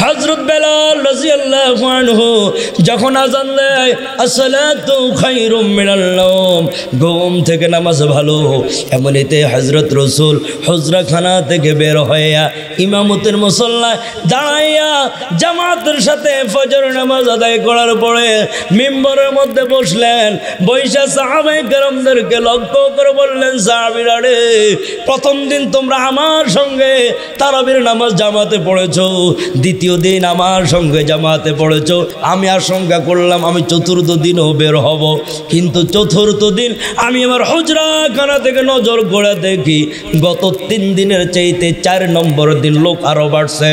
হযরত বেলাল রাদিয়াল্লাহু আনহু যখন আযান দেয় আসসালাতু খায়রুম মিনাল নাওম, ঘুম থেকে নামাজ ভালো, এমনিতে হযরত রাসূল হুজরাখানা থেকে বের হইয়া ইমামতের মুসল্লায় দাঁড়াইয়া জামাতের সাথে ফজর নামাজ আদায় করার পরে মিম্বরের মধ্যে বসলেন। বৈশা সাহাবায়ে কেরামদেরকে লক্ষ্য করে বললেন, সাহাবীরা রে, প্রথম দিন তোমরা আমার সঙ্গে তারাবির নামাজ জামাতে পড়েছো, দ্বিতীয় দিন আমার সঙ্গে জামাতে পড়েছো, আমি আশঙ্কা করলাম আমি চতুর্থ দিনও বের হব, কিন্তু চতুর্থ দিন আমি আমার হুজরাখানা থেকে নজর করে দেখি গত 3 দিনের চাইতে 4 নম্বর দিন লোক আরো বাড়ছে।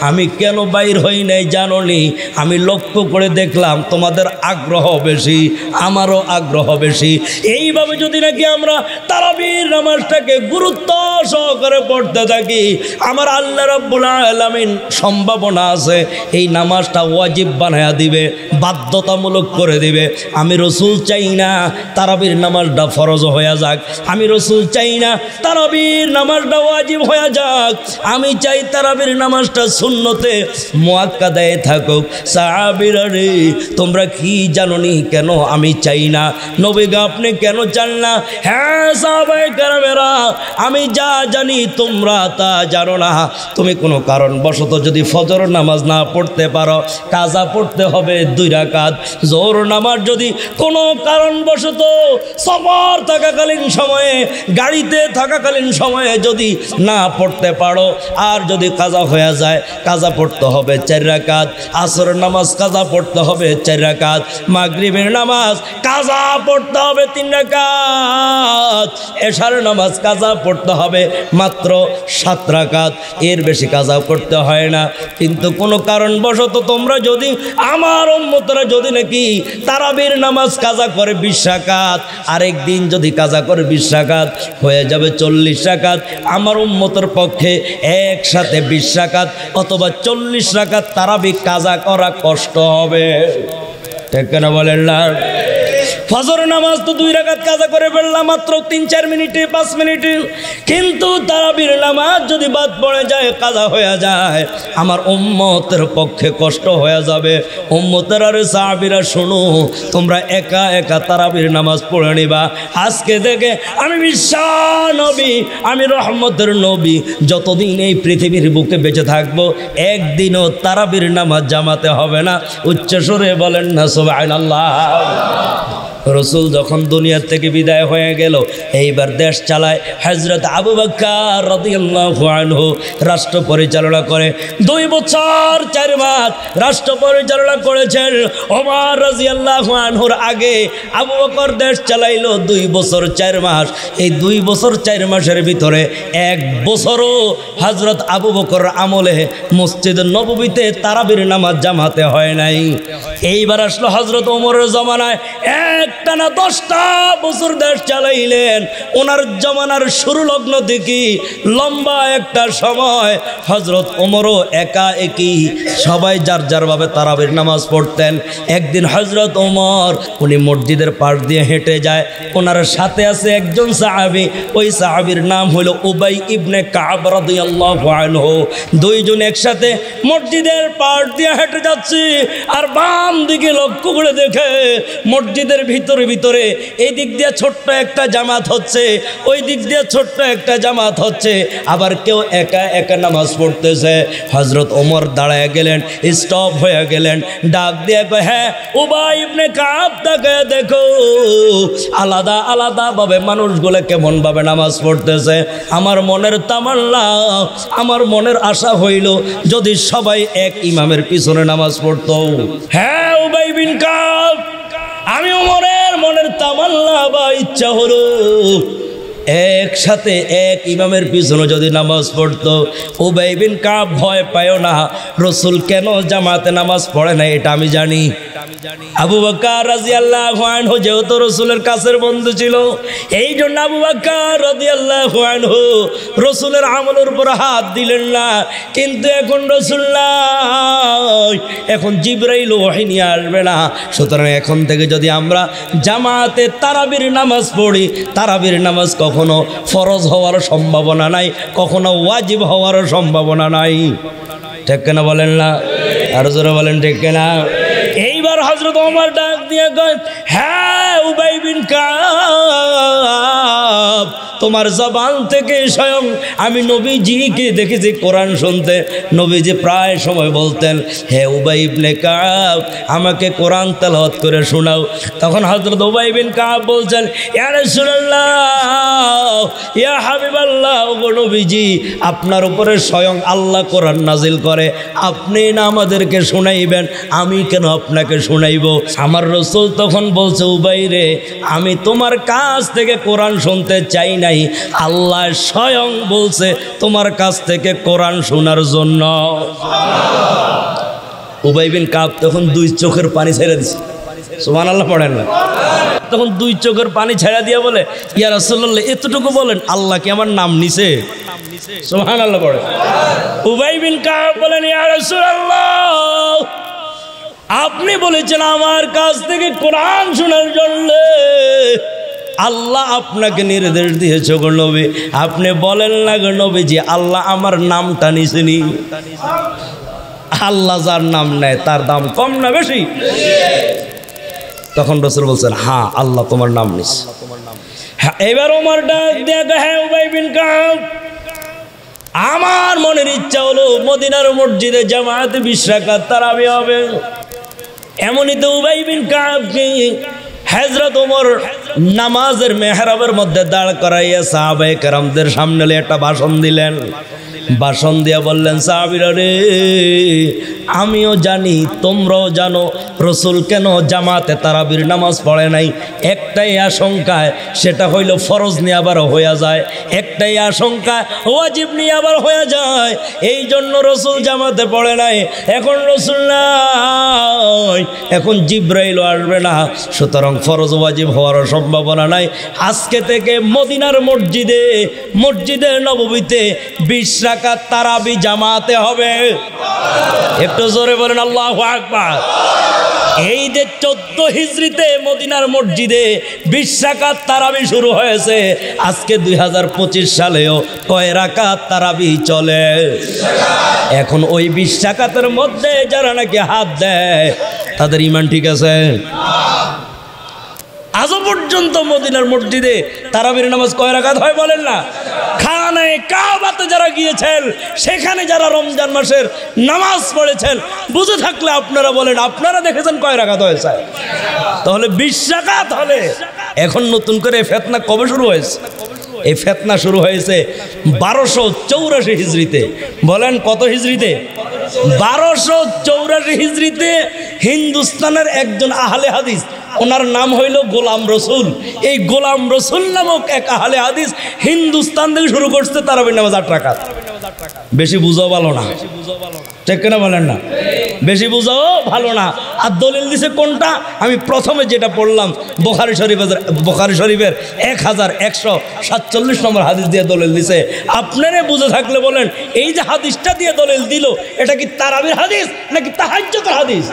আমি কেন বাইর হই নাই জানো নি? আমি লক্ষ্য করে দেখলাম তোমাদের আগ্রহ বেশি, আমারও আগ্রহ বেশি। এইভাবে যদি নাকি আমরা তারাবির নামাজটাকে গুরুত্ব সহকারে পড়তে থাকি, আমার আল্লাহ রাব্বুল আলামিন সম্ভাবনা আছে এই নামাজটা ওয়াজিব বানায়া দিবে, বাধ্যতামূলক করে দিবে। আমি রাসূল চাই না তারাবির নামাজটা ফরজ হয়ে যাক, আমি রাসূল চাই না তারাবির নামাজটা ওয়াজিব হয়ে যাক, আমি চাই তারাবির নামাজটা সুন্নতে মুআক্কাদায়ে থাকুক। সাহাবীরা রে, তোমরা কি জানোনি কেন আমি চাই না? নবী গো আপনি কেন চান না? হ্যাঁ সাহাবায়ে কেরামেরা, আমি যা জানি তোমরা তা জানো না। তুমি কোনো কারণবশত যদি ফজর নামাজ না পড়তে পারো, কাজা পড়তে হবে 2 রাকাত। জোহর নামাজ যদি কোনো কারণবশত সফর থাকাকালীন সময়ে, গাড়িতে থাকাকালীন সময়ে যদি না পড়তে পারো, আর যদি কাজা হয়ে যায়, কাজা পড়তে হবে 4 রাকাত। আসরের নামাজ কাজা পড়তে হবে 4 রাকাত। মাগরিবের নামাজ কাজা পড়তে হবে 3 রাকাত। এশার নামাজ কাজা পড়তে হবে মাত্র 7 রাকাত, এর বেশি কাজা করতে হয় না। কিন্তু কোনো কারণবশত তোমরা যদি, আমার উম্মতরা যদি নাকি তারাবির নামাজ কাজা করে 20 রাকাত, আরেক দিন যদি কাজা করে 20 রাকাত, হয়ে যাবে 40 রাকাত। আমার উম্মতের পক্ষে একসাথে 20 রাকাত অথবা 40 রাকাত তারাবি কাজা করা কষ্ট হবে। ঠিক কেন বলেন না? ফজর নামাজ তো 2 রাকাত কাজা করে ফেললাম মাত্র 3-4 মিনিটে, 5 মিনিটে, কিন্তু তারাবির নামাজ যদি বাদ পড়ে যায়, কাজা হয়ে যায়, আমার উম্মতের পক্ষে কষ্ট হয়ে যাবে। উম্মতের আর সাহাবীরা শোনো, তোমরা একা একা তারাবির নামাজ পড়ে নিবা। আজকে থেকে আমি বিশ্বাস নবী, আমি রহমতের নবী, যতদিন এই পৃথিবীর বুকে বেঁচে থাকবো একদিনও তারাবির নামাজ জামাতে হবে না। উচ্চস্বরে বলেন না সুবহানাল্লাহ। রসুল যখন দুনিয়া থেকে বিদায় হয়ে গেল, এইবার দেশ চালায় হযরত আবু বকর রাদিয়াল্লাহু আনহু, রাষ্ট্র পরিচালনা করে 2 বছর 4 মাস রাষ্ট্র পরিচালনা করেছেন। ওমর রাদিয়াল্লাহু আনহুর আগে আবু বকর দেশ চালাইলো 2 বছর 4 মাস। এই 2 বছর 4 মাসের ভিতরে 1 বছরও হযরত আবু বকর আমলে মসজিদ নববীতে তারাবির নামাজ জামাতে হয় নাই। এইবার আসলো হযরত ওমরের জমানায়, একটানা 10টা বছর দেশ চালাইলেন। ওনার জমানার শুরু লগ্ন থেকে লম্বা একটা সময় হযরত ওমরও একা একই, সবাই যার যার ভাবে তারাবির নামাজ পড়তেন। একদিন হযরত ওমর উনি মসজিদের পাশ দিয়ে হেঁটে যায়, ওনার সাথে আছে একজন সাহাবী, ওই সাহাবীর নাম হলো উবাই ইবনে কাব রাদিয়াল্লাহু আনহু। 2 জন একসাথে মসজিদের পাশ দিয়ে হেঁটে যাচ্ছে, আর বাম দিকে লক্ষ্য করে দেখে মসজিদের ভিতরে এই দিক দিয়ে ছোট্ট একটা জামাত হচ্ছে, ওই দিক দিয়ে ছোট্ট একটা জামাত হচ্ছে, আবার কেউ একা একা নামাজ পড়তেছে। হযরত ওমর দাঁড়ায় গেলেন, স্টপ হয়ে গেলেন, ডাক দিয়ে কয়, হ্যাঁ উবাই ইবনে কাব, তাকে দেখো আলাদা আলাদা ভাবে মানুষগুলো কেমন ভাবে নামাজ পড়তেছে। আমার মনের তামান্না, আমার মনের আশা হইল যদি সবাই এক ইমামের পিছনে নামাজ পড়তো। হ্যাঁ উবাই বিন কাব, আমি ওমরের মনের তামান্না বা ইচ্ছা হলো একসাথে এক ইমামের পিছনে যদি নামাজ পড়তো। উবাই বিন কাব ভয় পায় না, রসুল কেন জামাতে নামাজ পড়ে না এটা আমি জানি। আবু বকর রাদিয়াল্লাহু আনহু যেহেতু রসুলের কাছের বন্ধু ছিল, এই জন্য আবু বকর রাদিয়াল্লাহু আনহু রসুলের আমলের উপর হাত দিলেন না। কিন্তু এখন রসুল নাই, এখন জিবরাইল ওহী নিয়ে আসবে না। সুতরাং এখন থেকে যদি আমরা জামাতে তারাবির নামাজ পড়ি, তারাবির নামাজ কখনো ফরজ হওয়ার সম্ভাবনা নাই, কখনো ওয়াজিব হওয়ার সম্ভাবনা নাই। ঠিক কিনা বলেন না? আর জোরে বলেন ঠিক কিনা? এইবার হযরত ওমর ডাক দিয়ে কয়, হ্যাঁ উবাই বিন কাব, তোমার জবান থেকে স্বয়ং আমি নবীজিকে দেখেছি কোরআন শুনতে। নবীজি প্রায় সময় বলতেন, হে উবাই ইবনে কাব, আমাকে কোরআন তেলাওয়াত করে শোনাও। তখন হযরত উবাই বিন কাব বলছেন, ইয়া রাসূলুল্লাহ, ইয়া হাবিবাল্লাহ, ওগো নবীজি, আপনার উপরে স্বয়ং আল্লাহ কোরআন নাজিল করে, আপনি না আমাদেরকে শোনাইবেন, আমি কেন আপনাকে শোনাইব? আমার রাসূল তখন বলছে, উবাই রে, আমি তোমার কাছ থেকে কোরআন শুনতে চাই নাই, আল্লাহ স্বয়ং বলছে তোমার কাছ থেকে কোরআন শোনার জন্য। উবাই বিন কাব তখন দুই চোখের পানি ছেড়ে দিছে। সুবহানাল্লাহ পড়েন না? তখন দুই চোখের পানি ছেড়ে দিয়ে বলে, ইয়া রাসূলুল্লাহ, এতটুকু বলেন, আল্লাহ কি আমার নাম নিছে? সুবহানাল্লাহ পড়ে। উবাই বিন কাব বলেন, ইয়া রাসূলুল্লাহ, আপনি বলেছেন আমার কাছ থেকে কোরআন শোনার জন্য, আল্লাহ আপনাকে নির্দেশ দিয়েছে গো নবী, আপনি বলেন না গো নবীজি, আল্লাহ আমার নামটা নিছেনি? আল্লাহ যার নাম নেয় তার দাম কম না বেশি? তখন রাসূল বলছেন, হ্যাঁ আল্লাহ তোমার নাম নিছে। এবার ওমর ডাক দিয়ে, হ্যাঁ উবাই বিন কাব, আমার মনের ইচ্ছা হলো মদিনার মসজিদে জামাতে 20 রাকাত তারাবি হবে। এমনই তো উবাই বিন কাবকে হযরত ওমর নামাজের মেহরাবের মধ্যে দাঁড় করাইয়া সাহাবায়ে কেরামদের সামনে একটা ভাষণ দিলেন। ভাষণ দিয়া বললেন, সাহাবীরা রে, আমিও জানি তোমরাও জানো রাসূল কেন জামাতে তারাবির নামাজ পড়ে নাই। একটাই আশঙ্কায়, সেটা হইল ফরজ নিয়ে আবার হয়ে যায়, একটাই আশঙ্কা ওয়াজিব নিয়ে আবার হয়ে যায়, এই জন্য রাসূল জামাতে পড়ে নাই। এখন রাসূল নাই, এখন জিবরাইলও আসবে না, সুতরাং ফরজ ওয়াজিব হওয়ার সম্ভাবনা নাই। আজকে থেকে মদিনার মসজিদে নববীতে 20 রাকাত তারাবি জামাতে হবে। একটু জোরে বলেন আল্লাহু আকবার। এই যে 14 হিজরিতে মদিনার মসজিদে 20 রাকাত তারাবি শুরু হয়েছে, আজকে 2025 সালেও কয় রাকাত তারাবি চলে? এখন ওই 20 রাকাতের মধ্যে যারা নাকি হাত দেয় তাদের ঈমান ঠিক আছে? আজও পর্যন্ত মদিনার মসজিদে তারাবির নামাজ কয় রাকাত হয় বলেন না? খানায়ে কাবাতে যারা গিয়েছেন, সেখানে যারা রমজান মাসের নামাজ পড়েছেন, বুঝে থাকলে আপনারা বলেন, আপনারা দেখেছেন কয় রাকাত হয়েছে? তাহলে 20 রাকাত হলে এখন নতুন করে ফিতনা কবে শুরু হয়েছে? এই ফিতনা শুরু হয়েছে 1284 হিজরিতে। বলেন কত হিজরিতে? 1284 হিজরিতে হিন্দুস্তানের একজন আহলে হাদিস, ওনার নাম হইল গোলাম রসুল। এই গোলাম রসুল নামক এক আহলে হাদিস হিন্দুস্তান থেকে শুরু করছে তারাবির নামাজ 8 রাকাত। বেশি বুঝাও ভালো না, ঠিক কিনা বলেন না? বেশি বুঝাও ভালো না। আর দলিল দিছে কোনটা? আমি প্রথমে যেটা পড়লাম বুখারী শরীফের 1147 নম্বর হাদিস দিয়ে দলিল দিছে। আপনারা বুঝে থাকলে বলেন, এই যে হাদিসটা দিয়ে দলিল দিল, এটা কি তারাবির হাদিস নাকি তাহাজ্জুদের হাদিস?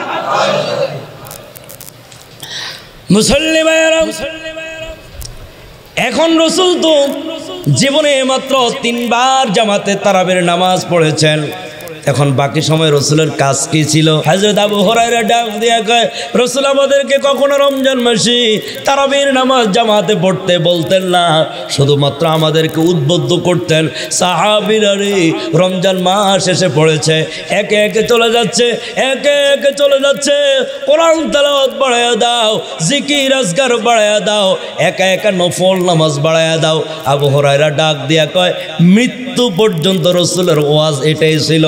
মুসল্লি ভাইয়েরা, এখন রাসূল তো জীবনে মাত্র 3 বার জামাতে তারাবির নামাজ পড়েছেন। এখন বাকি সময় রাসূলের কাজ কি ছিল? হযরত আবু হুরায়রা ডাক দিয়ে কয়, রাসূল আমাদেরকে কখনো রমজান মাসে তারাবির নামাজ জামাতে পড়তে বলতেন না, শুধুমাত্র আমাদেরকে উদ্বুদ্ধ করতেন, সাহাবীরা রে, রমজান মাস এসে পড়েছে, একে একে চলে যাচ্ছে, একে একে চলে যাচ্ছে, কোরআন তেলাওয়াত বাড়ায়া দাও, জিকির আজকার বাড়ায়া দাও, একা একা নফল নামাজ বাড়ায়া দাও। আবু হুরায়রা ডাক দিয়া কয়, মৃত্যু পর্যন্ত রাসূলের ওয়াজ এটাই ছিল।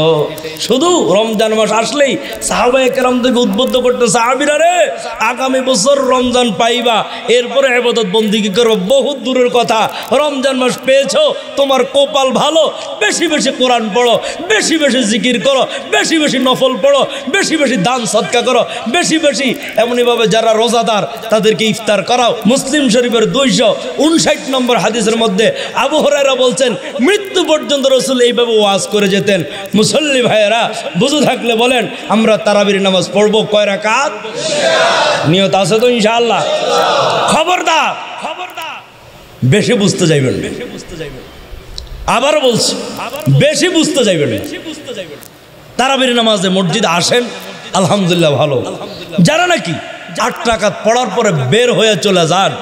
শুধু রমজান মাস আসলেই সাহাবায়ে কেরামদেরকে উদ্বুদ্ধ করতে, সাহাবীরা রে, আগামী বছর রমজান পাইবা, এরপরে ইবাদত বন্দেগী করো, বহুত দূরের কথা, রমজান মাস পেয়েছো, তোমার কপাল ভালো, বেশি বেশি কোরআন পড়ো, বেশি বেশি জিকির করো, বেশি বেশি নফল পড়ো, বেশি বেশি দান সদকা করো, বেশি বেশি এমনিভাবে যারা রোজাদার তাদেরকে ইফতার করাও। মুসলিম শরীফের 259 নম্বর হাদিসের মধ্যে আবু হুরায়রা বলছেন, মৃত্যু পর্যন্ত রাসূল এইভাবে ওয়াজ করে যেতেন। মুসল্লি ভাইয়েরা, বুঝে থাকলে বলেন, আমরা তারাবির নামাজ পড়বো কয় রাকাত? নিয়ত আছে তো ইনশাআল্লাহ? খবরদার বেশি বুঝতে যাইবেন, আবারও বলছি, বেশি বুঝতে যাইবেন। তারাবির নামাজে মসজিদে আসেন, আলহামদুলিল্লাহ ভালো। যারা নাকি 8 রাকাত পড়ার পরে বের হয়ে চলে যান,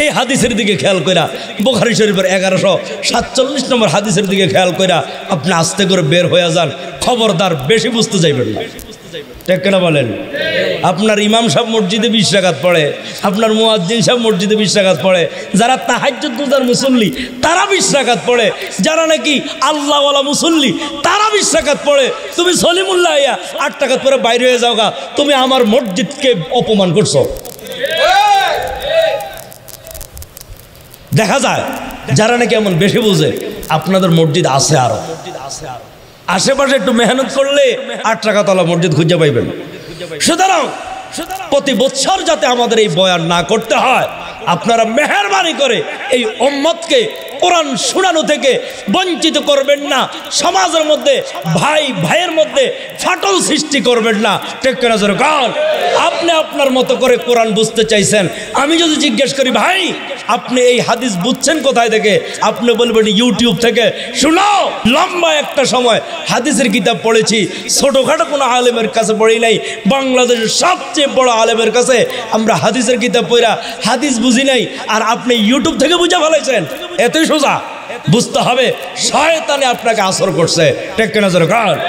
এই হাদিসের দিকে খেয়াল কইরা, বুখারী শরীফের 1147 নম্বর হাদিসের দিকে খেয়াল কইরা আপনি আস্তে করে বের হয়ে যান। খবরদার বেশি বুঝতে যাইবেন না, ঠিক কিনা বলেন? আপনার ইমাম সাহেব মসজিদে 20 রাকাত পড়ে, আপনার মুয়াজ্জিন সাহেব মসজিদে 20 রাকাত পড়ে, যারা তাহাজ্জুদ গুজার মুসল্লি তারা 20 রাকাত পড়ে, যারা নাকি আল্লাহওয়ালা মুসল্লি তারা 20 রাকাত পড়ে। তুমি সলিমুল্লাহ 8 রাকাত পরে বাইরে হয়ে যাওগা, তুমি আমার মসজিদকে অপমান করছো। দেখা যায় যারা নাকি এমন বেশি বুঝে, আপনাদের মসজিদ আছে আরো আশেপাশে একটু মেহনত করলে 8 রাকাতওয়ালা মসজিদ খুঁজে পাইবেন। সুতরাং প্রতি বছর যাতে আমাদের এই বয়ান না করতে হয়, আপনারা মেহেরবানি করে এই উম্মতকে কোরআন শোনানো থেকে বঞ্চিত করবেন না। সমাজের মধ্যে ভাই ভাইয়ের মধ্যে ফাটল সৃষ্টি করবেন না, ঠিক কিনা জোরে বলেন? আপনি আপনার মতো করে কোরআন বুঝতে চাইছেন, আমি যদি জিজ্ঞেস করি ভাই আপনি এই হাদিস বুঝছেন কোথায় থেকে, আপনি বলবেন ইউটিউব থেকে। শুনো, লম্বা একটা সময় হাদিসের কিতাব পড়েছি, ছোটখাটো কোনো আলেমের কাছে পড়ি নাই, বাংলাদেশের সবচেয়ে বড় আলেমের কাছে আমরা হাদিসের কিতাব পড়া হাদিস বুঝি নাই, আর আপনি ইউটিউব থেকে বুঝে ফেলাইছেন। এতই সোজা। বুঝতে হবে শয়তানে আপনাকে আসর করছে, ঠিক কিনা জোরে বলেন?